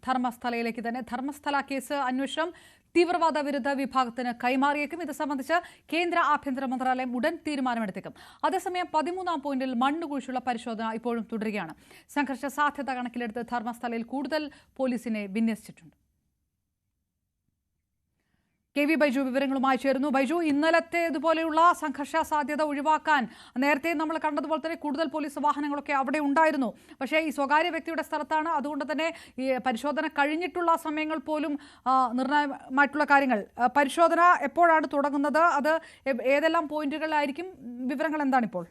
ധർമ്മസ്ഥലയിലേക്ക് തന്നെ. ധർമ്മസ്ഥല കേസ് അന്വേഷണം തീവ്രവാദ വിരുദ്ധ വിഭാഗത്തിന് കൈമാറിയേക്കും. ഇത് സംബന്ധിച്ച് കേന്ദ്ര ആഭ്യന്തര മന്ത്രാലയം ഉടൻ തീരുമാനമെടുത്തേക്കും. അതേസമയം 13-ാം പോയിന്റിൽ മണ്ണുകുഴിച്ചുള്ള പരിശോധന ഇപ്പോഴും തുടരുകയാണ്. സംഘർഷ സാധ്യത കണക്കിലെടുത്ത് ധർമ്മസ്ഥലയിൽ കൂടുതൽ പോലീസിനെ വിന്യസിച്ചിട്ടുണ്ട്. KV ബൈജു വിവരങ്ങളുമായി ചേരുന്നു. ബൈജു, ഇന്നലത്തേതുപോലെയുള്ള സംഘർഷ സാധ്യത ഒഴിവാക്കാൻ നേരത്തെ നമ്മൾ കണ്ടതുപോലെ തന്നെ കൂടുതൽ പോലീസ് വാഹനങ്ങളൊക്കെ അവിടെ ഉണ്ടായിരുന്നു. പക്ഷേ ഈ സ്വകാര്യ വ്യക്തിയുടെ സ്ഥലത്താണ്. അതുകൊണ്ട് തന്നെ ഈ പരിശോധന കഴിഞ്ഞിട്ടുള്ള സമയങ്ങൾ പോലും നിർണായകമായിട്ടുള്ള കാര്യങ്ങൾ. പരിശോധന എപ്പോഴാണ് തുടങ്ങുന്നത്? അത് ഏതെല്ലാം പോയിന്റുകളിലായിരിക്കും? വിവരങ്ങൾ എന്താണിപ്പോൾ?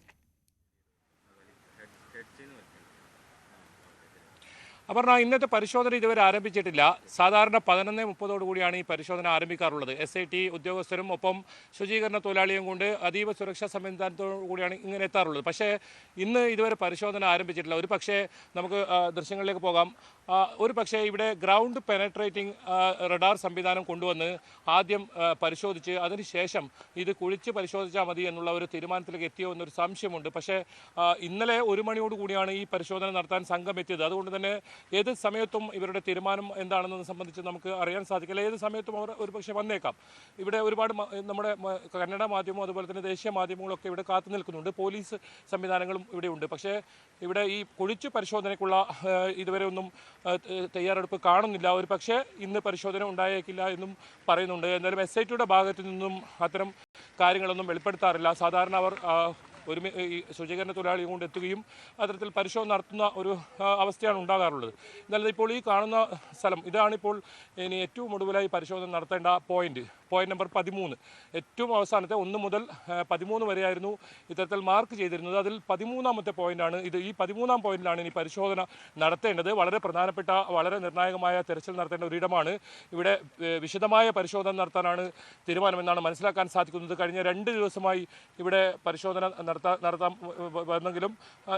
അപർണ, ഇന്നത്തെ പരിശോധന ഇതുവരെ ആരംഭിച്ചിട്ടില്ല. സാധാരണ 11:30 കൂടിയാണ് ഈ പരിശോധന ആരംഭിക്കാറുള്ളത്. SIT ഉദ്യോഗസ്ഥരും ഒപ്പം ശുചീകരണ തൊഴിലാളിയും കൊണ്ട് അതീവ സുരക്ഷാ സംവിധാനത്തോടു കൂടിയാണ് ഇങ്ങനെ എത്താറുള്ളത്. പക്ഷേ ഇന്ന് ഇതുവരെ പരിശോധന ആരംഭിച്ചിട്ടില്ല. ഒരു പക്ഷേ നമുക്ക് ദൃശ്യങ്ങളിലേക്ക് പോകാം. ഒരു പക്ഷേ ഇവിടെ ഗ്രൗണ്ട് പെനട്രേറ്റിംഗ് റഡാർ സംവിധാനം കൊണ്ടുവന്ന് ആദ്യം പരിശോധിച്ച് അതിനുശേഷം ഇത് കുഴിച്ച് പരിശോധിച്ചാൽ മതി എന്നുള്ള ഒരു തീരുമാനത്തിലേക്ക് എത്തിയോ എന്നൊരു സംശയമുണ്ട്. പക്ഷേ ഇന്നലെ 1 മണിയോടുകൂടിയാണ് ഈ പരിശോധന നടത്താൻ സംഘം എത്തിയത്. അതുകൊണ്ട് തന്നെ ഏത് സമയത്തും ഇവരുടെ തീരുമാനം എന്താണെന്നത് സംബന്ധിച്ച് നമുക്ക് അറിയാൻ സാധിക്കില്ല. ഏത് സമയത്തും അവർ ഒരു പക്ഷേ വന്നേക്കാം. ഇവിടെ ഒരുപാട് നമ്മുടെ കന്നഡ മാധ്യമവും അതുപോലെ തന്നെ ദേശീയ മാധ്യമങ്ങളൊക്കെ ഇവിടെ കാത്തു നിൽക്കുന്നുണ്ട്. പോലീസ് സംവിധാനങ്ങളും ഇവിടെ ഉണ്ട്. പക്ഷേ ഇവിടെ ഈ കുഴിച്ചു പരിശോധനയ്ക്കുള്ള ഇതുവരെ ഒന്നും തയ്യാറെടുപ്പ് കാണുന്നില്ല. ഒരു പക്ഷേ ഇന്ന് പരിശോധന ഉണ്ടായേക്കില്ല എന്നും പറയുന്നുണ്ട്. എന്തായാലും SITയുടെ ഭാഗത്തു നിന്നും അത്തരം കാര്യങ്ങളൊന്നും വെളിപ്പെടുത്താറില്ല. സാധാരണ അവർ ഈ ശുചീകരണ തൊഴിലാളിയെ കൊണ്ട് എത്തുകയും അത്തരത്തിൽ പരിശോധന നടത്തുന്ന ഒരു അവസ്ഥയാണ് ഉണ്ടാകാറുള്ളത്. എന്നാലും ഇപ്പോൾ ഈ കാണുന്ന സ്ഥലം ഇതാണിപ്പോൾ ഇനി ഏറ്റവും ഒടുവിലായി പരിശോധന നടത്തേണ്ട പോയിന്റ് നമ്പർ 13. ഏറ്റവും അവസാനത്തെ 1 മുതൽ 13 വരെയായിരുന്നു ഇത്തരത്തിൽ മാർക്ക് ചെയ്തിരുന്നത്. അതിൽ 13-ാമത്തെ പോയിന്റാണ് ഇത്. ഈ 13-ാം പോയിന്റിലാണ് ഇനി പരിശോധന നടത്തേണ്ടത്. വളരെ പ്രധാനപ്പെട്ട, വളരെ നിർണായകമായ തെരച്ചിൽ നടത്തേണ്ട ഒരിടമാണ്. ഇവിടെ വിശദമായ പരിശോധന നടത്താനാണ് തീരുമാനമെന്നാണ് മനസ്സിലാക്കാൻ സാധിക്കുന്നത്. കഴിഞ്ഞ 2 ദിവസമായി ഇവിടെ പരിശോധന നടത്താൻ വന്നെങ്കിലും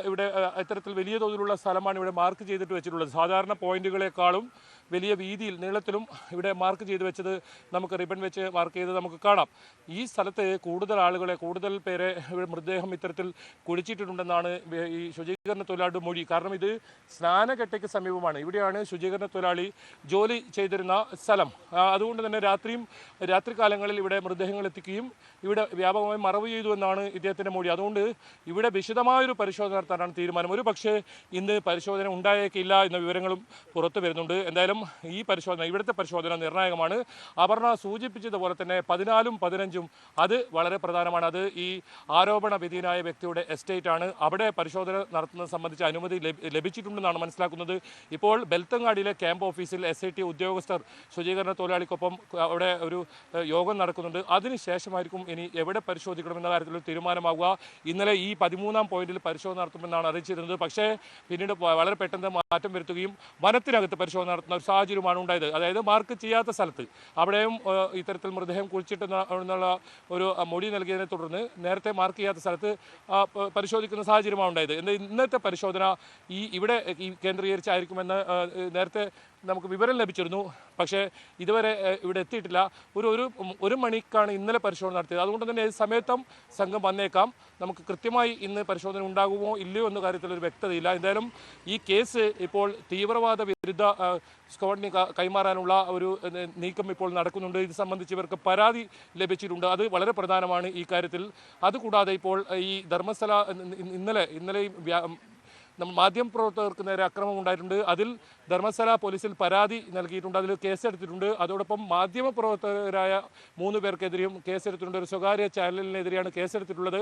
ഇവിടെ ഇത്തരത്തിൽ വലിയ തോതിലുള്ള സ്ഥലമാണ് ഇവിടെ മാർക്ക് ചെയ്തിട്ട് വെച്ചിട്ടുള്ളത്. സാധാരണ പോയിന്റുകളെക്കാളും വലിയ വീതിയിൽ നീളത്തിലും ഇവിടെ മാർക്ക് ചെയ്ത് വെച്ചത് നമുക്ക് റിബൺ വെച്ച് മാർക്ക് ചെയ്ത് നമുക്ക് കാണാം. ഈ സ്ഥലത്ത് കൂടുതൽ പേരെ മൃതദേഹം ഇത്തരത്തിൽ കുഴിച്ചിട്ടുണ്ടെന്നാണ് ഈ ശുചീകരണ തൊഴിലാളിയുടെ മൊഴി. കാരണം ഇത് സ്നാനഘട്ടയ്ക്ക് സമീപമാണ്. ഇവിടെയാണ് ശുചീകരണ തൊഴിലാളി ജോലി ചെയ്തിരുന്ന സ്ഥലം. അതുകൊണ്ട് തന്നെ രാത്രികാലങ്ങളിൽ ഇവിടെ മൃതദേഹങ്ങൾ എത്തിക്കുകയും ഇവിടെ വ്യാപകമായി മറവ് ചെയ്തു എന്നാണ് ഇദ്ദേഹത്തിൻ്റെ മൊഴി. അതുകൊണ്ട് ഇവിടെ വിശദമായൊരു പരിശോധന നടത്താനാണ് തീരുമാനം. ഒരു പക്ഷേ ഇന്ന് പരിശോധന ഉണ്ടായേക്കില്ല എന്ന വിവരങ്ങളും പുറത്തു വരുന്നുണ്ട്. എന്തായാലും ഇവിടുത്തെ പരിശോധന നിർണായകമാണ്. അപർണ സൂചിപ്പിച്ചതുപോലെ തന്നെ 14-ഉം 15-ഉം അത് വളരെ പ്രധാനമാണ്. അത് ഈ ആരോപണ വിധേയനായ വ്യക്തിയുടെ എസ്റ്റേറ്റ് ആണ്. അവിടെ പരിശോധന നടത്തുന്നത് സംബന്ധിച്ച് അനുമതി ലഭിച്ചിട്ടുണ്ടെന്നാണ് മനസ്സിലാക്കുന്നത്. ഇപ്പോൾ ബെൽത്തങ്ങാടിയിലെ ക്യാമ്പ് ഓഫീസിൽ SIT ഉദ്യോഗസ്ഥർ ശുചീകരണ തൊഴിലാളിക്കൊപ്പം അവിടെ ഒരു യോഗം നടക്കുന്നുണ്ട്. അതിനുശേഷമായിരിക്കും ഇനി എവിടെ പരിശോധിക്കണമെന്ന കാര്യത്തിൽ തീരുമാനമാകുക. ഇന്നലെ ഈ 13-ാം പോയിന്റിൽ പരിശോധന നടത്തുമെന്നാണ് അറിയിച്ചിരുന്നത്. പക്ഷേ പിന്നീട് വളരെ പെട്ടെന്ന് മാറ്റം വരുത്തുകയും വനത്തിനകത്ത് പരിശോധന നടത്തുന്ന ഒരു സാഹചര്യമാണ് ഉണ്ടായത്. അതായത് മാർക്ക് ചെയ്യാത്ത സ്ഥലത്ത് അവിടെയും ഇത്തരത്തിൽ മൃതദേഹം കുഴിച്ചിട്ടെന്നുള്ള ഒരു മൊഴി നൽകിയതിനെ തുടർന്ന് നേരത്തെ മാർക്ക് ചെയ്യാത്ത സ്ഥലത്ത് പരിശോധിക്കുന്ന സാഹചര്യമാണ് ഉണ്ടായത്. ഇന്നത്തെ പരിശോധന ഇവിടെ കേന്ദ്രീകരിച്ചായിരിക്കുമെന്ന് നേരത്തെ നമുക്ക് വിവരം ലഭിച്ചിരുന്നു. പക്ഷേ ഇതുവരെ ഇവിടെ എത്തിയിട്ടില്ല. ഒരു മണിക്കാണ് ഇന്നലെ പരിശോധന നടത്തിയത്. അതുകൊണ്ട് തന്നെ ഏത് സമയത്തും സംഘം വന്നേക്കാം. നമുക്ക് കൃത്യമായി ഇന്ന് പരിശോധന ഉണ്ടാകുമോ ഇല്ലയോ എന്ന കാര്യത്തിൽ ഒരു വ്യക്തതയില്ല. എന്തായാലും ഈ കേസ് ഇപ്പോൾ തീവ്രവാദ വിരുദ്ധ സ്ക്വാഡിന് കൈമാറാനുള്ള ഒരു നീക്കം ഇപ്പോൾ നടക്കുന്നുണ്ട്. ഇത് സംബന്ധിച്ച് ഇവർക്ക് പരാതി ലഭിച്ചിട്ടുണ്ട്. അത് വളരെ പ്രധാനമാണ് ഈ കാര്യത്തിൽ. അതുകൂടാതെ ഇപ്പോൾ ഈ ധർമ്മസ്ഥല ഇന്നലെ മാധ്യമപ്രവർത്തകർക്ക് നേരെ അക്രമം ഉണ്ടായിട്ടുണ്ട്. അതിൽ ധർമ്മസ്ഥല പോലീസിൽ പരാതി നൽകിയിട്ടുണ്ട്. അതിൽ കേസെടുത്തിട്ടുണ്ട്. അതോടൊപ്പം മാധ്യമപ്രവർത്തകരായ 3 പേർക്കെതിരെയും കേസെടുത്തിട്ടുണ്ട്. ഒരു സ്വകാര്യ ചാനലിനെതിരെയാണ് കേസെടുത്തിട്ടുള്ളത്.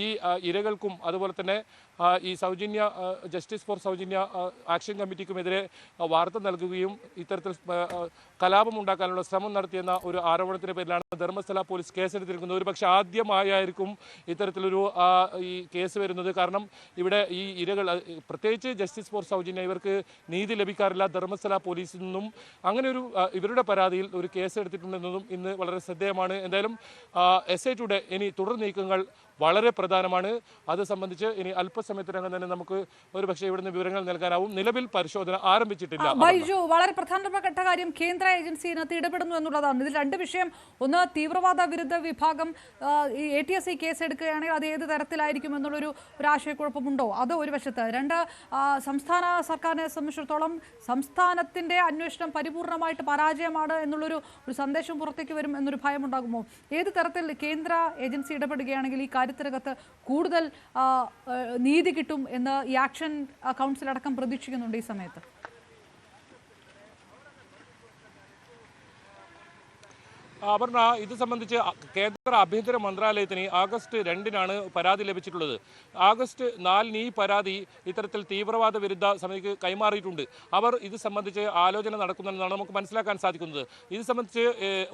ഈ ഇരകൾക്കും അതുപോലെ തന്നെ ഈ ജസ്റ്റിസ് ഫോർ സൗജന്യ ആക്ഷൻ കമ്മിറ്റിക്കുമെതിരെ വാർത്ത നൽകുകയും ഇത്തരത്തിൽ കലാപമുണ്ടാക്കാനുള്ള ശ്രമം നടത്തിയെന്ന ഒരു ആരോപണത്തിൻ്റെ പേരിലാണ് ധർമ്മസ്ഥല പോലീസ് കേസെടുത്തിരിക്കുന്നത്. ഒരു പക്ഷേ ആദ്യമായായിരിക്കും ഇത്തരത്തിലൊരു ഈ കേസ് വരുന്നത്. കാരണം ഇവിടെ ഈ ഇരകൾ, പ്രത്യേകിച്ച് ജസ്റ്റിസ് ഫോർ സൗജന്യ, ഇവർക്ക് നീതി ലഭിക്കാറില്ല ധർമ്മസ്ഥല പോലീസിൽ നിന്നും. അങ്ങനെ ഇവരുടെ പരാതിയിൽ ഒരു കേസ് എടുത്തിട്ടുണ്ടെന്നതും ഇന്ന് വളരെ ശ്രദ്ധേയമാണ്. എന്തായാലും SITയുടെ ഇനി തുടർ നീക്കങ്ങൾ വളരെ പ്രധാനമാണ്. അത് സംബന്ധിച്ച് ഇനി അല്പസമയത്തിനകം തന്നെ നമുക്ക് ഒരുപക്ഷെ ഇവിടുന്ന് വിവരങ്ങൾ നൽകാനാവും. നിലവിൽ പരിശോധന ആരംഭിച്ചിട്ടില്ല. ബൈജു, വളരെ പ്രധാനപ്പെട്ട കാര്യം കേന്ദ്ര ഏജൻസി ഇതിനകത്ത് ഇടപെടുന്നു എന്നുള്ളതാണ്. ഇതിൽ രണ്ട് വിഷയം: ഒന്ന്, തീവ്രവാദ വിരുദ്ധ വിഭാഗം ATS കേസ് എടുക്കുകയാണെങ്കിൽ അത് ഏത് തരത്തിലായിരിക്കും എന്നുള്ളൊരു ആശയക്കുഴപ്പമുണ്ടോ, അത് ഒരു വശത്ത്. രണ്ട്, സംസ്ഥാന സർക്കാരിനെ സംബന്ധിച്ചിടത്തോളം സംസ്ഥാനത്തിന്റെ അന്വേഷണം പരിപൂർണമായിട്ട് പരാജയമാണ് എന്നുള്ളൊരു സന്ദേശം പുറത്തേക്ക് വരും എന്നൊരു ഭയം ഉണ്ടാകുമോ? ഏത് തരത്തിൽ കേന്ദ്ര ഏജൻസി ഇടപെടുകയാണെങ്കിൽ ഈ കാര്യത്തിനകത്ത് കൂടുതൽ നീതി കിട്ടും എന്ന് ഈ ആക്ഷൻ കൗൺസിൽ അടക്കം പ്രതീക്ഷിക്കുന്നുണ്ട് ഈ സമയത്ത്? അപർണ, ഇത് സംബന്ധിച്ച് കേന്ദ്ര ആഭ്യന്തര മന്ത്രാലയത്തിന് ആഗസ്റ്റ് 2-നാണ് പരാതി ലഭിച്ചിട്ടുള്ളത്. ആഗസ്റ്റ് 4-ന് ഈ പരാതി ഇത്തരത്തിൽ തീവ്രവാദ വിരുദ്ധ സമിതിക്ക് കൈമാറിയിട്ടുണ്ട്. അവർ ഇത് സംബന്ധിച്ച് ആലോചന നടക്കുന്നെന്നാണ് നമുക്ക് മനസ്സിലാക്കാൻ സാധിക്കുന്നത്. ഇത് സംബന്ധിച്ച്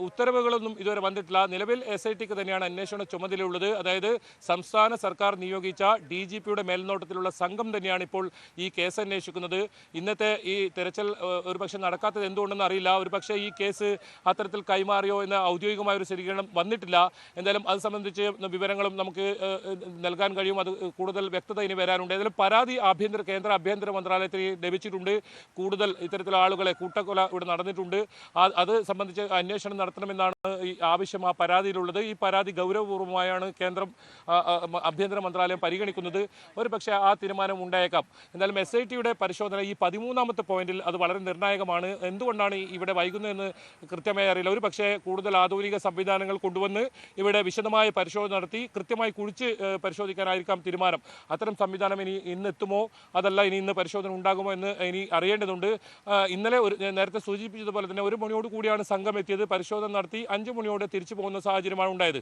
ഉത്തരവുകളൊന്നും ഇതുവരെ വന്നിട്ടില്ല. നിലവിൽ SITക്ക് തന്നെയാണ് അന്വേഷണ ചുമതലയുള്ളത്. അതായത് സംസ്ഥാന സർക്കാർ നിയോഗിച്ച DGPയുടെ മേൽനോട്ടത്തിലുള്ള സംഘം തന്നെയാണ് ഇപ്പോൾ ഈ കേസ് അന്വേഷിക്കുന്നത്. ഇന്നത്തെ ഈ തെരച്ചിൽ ഒരുപക്ഷെ നടക്കാത്തത് എന്തുകൊണ്ടെന്ന് അറിയില്ല. ഒരുപക്ഷെ ഈ കേസ് അത്തരത്തിൽ കൈമാറിയോ എന്ന ഔദ്യോഗികമായ ഒരു സ്ഥിരീകരണം വന്നിട്ടില്ല. എന്തായാലും അത് സംബന്ധിച്ച് വിവരങ്ങളും നമുക്ക് നൽകാൻ കഴിയും. അത് കൂടുതൽ വ്യക്തത ഇനി വരാനുണ്ട്. ഏതായാലും പരാതി കേന്ദ്ര ആഭ്യന്തര മന്ത്രാലയത്തിന് ലഭിച്ചിട്ടുണ്ട്. കൂടുതൽ ഇത്തരത്തിലുള്ള ആളുകളെ കൂട്ടക്കൊല ഇവിടെ നടന്നിട്ടുണ്ട്. അത് സംബന്ധിച്ച് അന്വേഷണം നടത്തണമെന്നാണ് ഈ ആവശ്യം ആ പരാതിയിലുള്ളത്. ഈ പരാതി ഗൗരവപൂർവ്വമായാണ് കേന്ദ്രം ആഭ്യന്തര മന്ത്രാലയം പരിഗണിക്കുന്നത്. ഒരു പക്ഷേ ആ തീരുമാനം ഉണ്ടായേക്കാം. എന്തായാലും SITയുടെ പരിശോധന ഈ 13ാമത്തെ പോയിന്റിൽ അത് വളരെ നിർണായകമാണ്. എന്തുകൊണ്ടാണ് ഇവിടെ വൈകുന്നതെന്ന് കൃത്യമായി അറിയില്ല. ഒരു പക്ഷേ കൂടുതൽ ആധുനിക സംവിധാനങ്ങൾ കൊണ്ടുവന്ന് ഇവിടെ വിശദമായ പരിശോധന നടത്തി കൃത്യമായി കുഴിച്ച് പരിശോധിക്കാനായിരിക്കാം തീരുമാനം. അത്തരം സംവിധാനം ഇന്ന് എത്തുമോ, അതല്ല ഇന്ന് പരിശോധന ഉണ്ടാകുമോ എന്ന് ഇനി അറിയേണ്ടതുണ്ട്. ഇന്നലെ നേരത്തെ സൂചിപ്പിച്ചതുപോലെ തന്നെ 1 മണിയോട് കൂടിയാണ് സംഘം എത്തിയത്. പരിശോധന നടത്തി 5 മണിയോടെ തിരിച്ചു പോകുന്ന സാഹചര്യമാണ് ഉണ്ടായത്.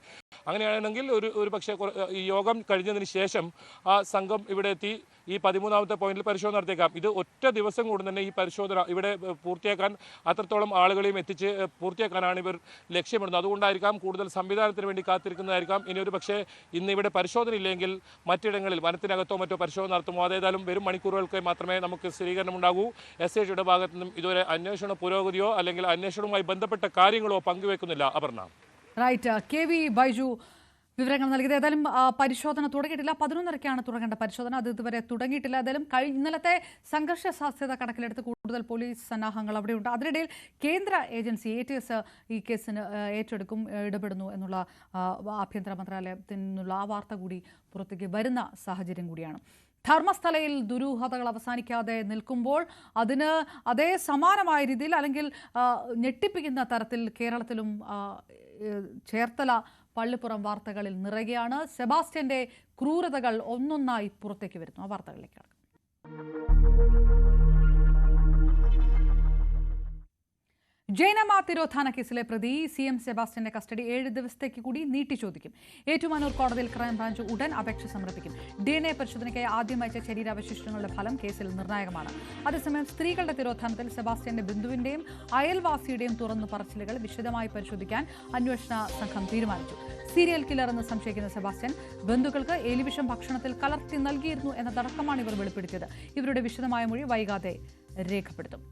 അങ്ങനെയാണെങ്കിൽ ഒരു പക്ഷേ ഈ യോഗം കഴിഞ്ഞതിന് ശേഷം ആ സംഘം ഇവിടെ എത്തി ഈ 13ാമത്തെ പോയിന്റിൽ പരിശോധന നടത്തിയേക്കാം. ഇത് ഒറ്റ ദിവസം കൊണ്ട് തന്നെ ഈ പരിശോധന ഇവിടെ പൂർത്തിയാക്കാൻ അത്രത്തോളം ആളുകളെയും എത്തിച്ച് പൂർത്തിയാക്കാനാണ് ഇവർ ലക്ഷ്യമിടുന്നത്. അതുകൊണ്ടായിരിക്കാം കൂടുതൽ സംവിധാനത്തിന് വേണ്ടി കാത്തിരിക്കുന്നതായിരിക്കാം. ഇനി ഒരു പക്ഷേ ഇന്ന് ഇവിടെ പരിശോധന ഇല്ലെങ്കിൽ മറ്റിടങ്ങളിൽ വനത്തിനകത്തോ മറ്റോ പരിശോധന നടത്തുമോ. അതേതായാലും വരും മണിക്കൂറുകൾക്ക് മാത്രമേ നമുക്ക് സ്ഥിരീകരണം ഉണ്ടാകൂ. SITയുടെ ഭാഗത്തു നിന്നും ഇതുവരെ അന്വേഷണ പുരോഗതിയോ അല്ലെങ്കിൽ അന്വേഷണവുമായി ബന്ധപ്പെട്ട കാര്യങ്ങളോ പങ്കുവെക്കുന്നില്ല. അപർണ. റൈറ്റ്, KV ബൈജു വിവരങ്ങൾ നൽകിയത്. ഏതായാലും പരിശോധന തുടങ്ങിയിട്ടില്ല. 11:30-ക്കാണ് തുടങ്ങേണ്ട പരിശോധന. അത് ഇതുവരെ തുടങ്ങിയിട്ടില്ല. ഏതായാലും ഇന്നലത്തെ സംഘർഷ സാധ്യത കണക്കിലെടുത്ത് കൂടുതൽ പോലീസ് സന്നാഹങ്ങൾ അവിടെയുണ്ട്. അതിനിടയിൽ കേന്ദ്ര ഏജൻസി ATS ഈ കേസിന് ഏറ്റെടുക്കും, ഇടപെടുന്നു എന്നുള്ള ആഭ്യന്തര മന്ത്രാലയത്തിൽ നിന്നുള്ള ആ വാർത്ത കൂടി പുറത്തേക്ക് വരുന്ന സാഹചര്യം കൂടിയാണ്. ധർമ്മസ്ഥലയിൽ ദുരൂഹതകൾ അവസാനിക്കാതെ നിൽക്കുമ്പോൾ അതിന് അതേ സമാനമായ രീതിയിൽ അല്ലെങ്കിൽ ഞെട്ടിപ്പിക്കുന്ന തരത്തിൽ കേരളത്തിലും ചേർത്തല പള്ളിപ്പുറം വാർത്തകളിൽ നിറയുകയാണ്. സെബാസ്റ്റ്യന്റെ ക്രൂരതകൾ ഒന്നൊന്നായി പുറത്തേക്ക് വരുന്നു. ആ വാർത്തകളിലേക്കാണ്. ജൈനമ തിരോധാന കേസിലെ പ്രതി CM സെബാസ്റ്റ്യന്റെ കസ്റ്റഡി 7 ദിവസത്തേക്ക് കൂടി നീട്ടി ചോദിക്കും. ഏറ്റുമാനൂർ കോടതിയിൽ ക്രൈംബ്രാഞ്ച് ഉടൻ അപേക്ഷ സമർപ്പിക്കും. DNA പരിശോധനയ്ക്കായി ആദ്യം അയച്ച ശരീരാവശിഷ്ടങ്ങളുടെ ഫലം കേസിൽ നിർണായകമാണ്. അതേസമയം സ്ത്രീകളുടെ തിരോധാനത്തിൽ സെബാസ്റ്റ്യന്റെ ബന്ധുവിന്റെയും അയൽവാസിയുടെയും തുറന്നു പറച്ചിലുകൾ വിശദമായി പരിശോധിക്കാൻ അന്വേഷണ സംഘം തീരുമാനിച്ചു. സീരിയൽ കില്ലർ എന്ന് സംശയിക്കുന്ന സെബാസ്റ്റ്യൻ ബന്ധുക്കൾക്ക് എലിവിഷം ഭക്ഷണത്തിൽ കലർത്തി നൽകിയിരുന്നു എന്നതടക്കമാണ് ഇവർ വെളിപ്പെടുത്തിയത്. ഇവരുടെ വിശദമായ മൊഴി വൈകാതെ രേഖപ്പെടുത്തും.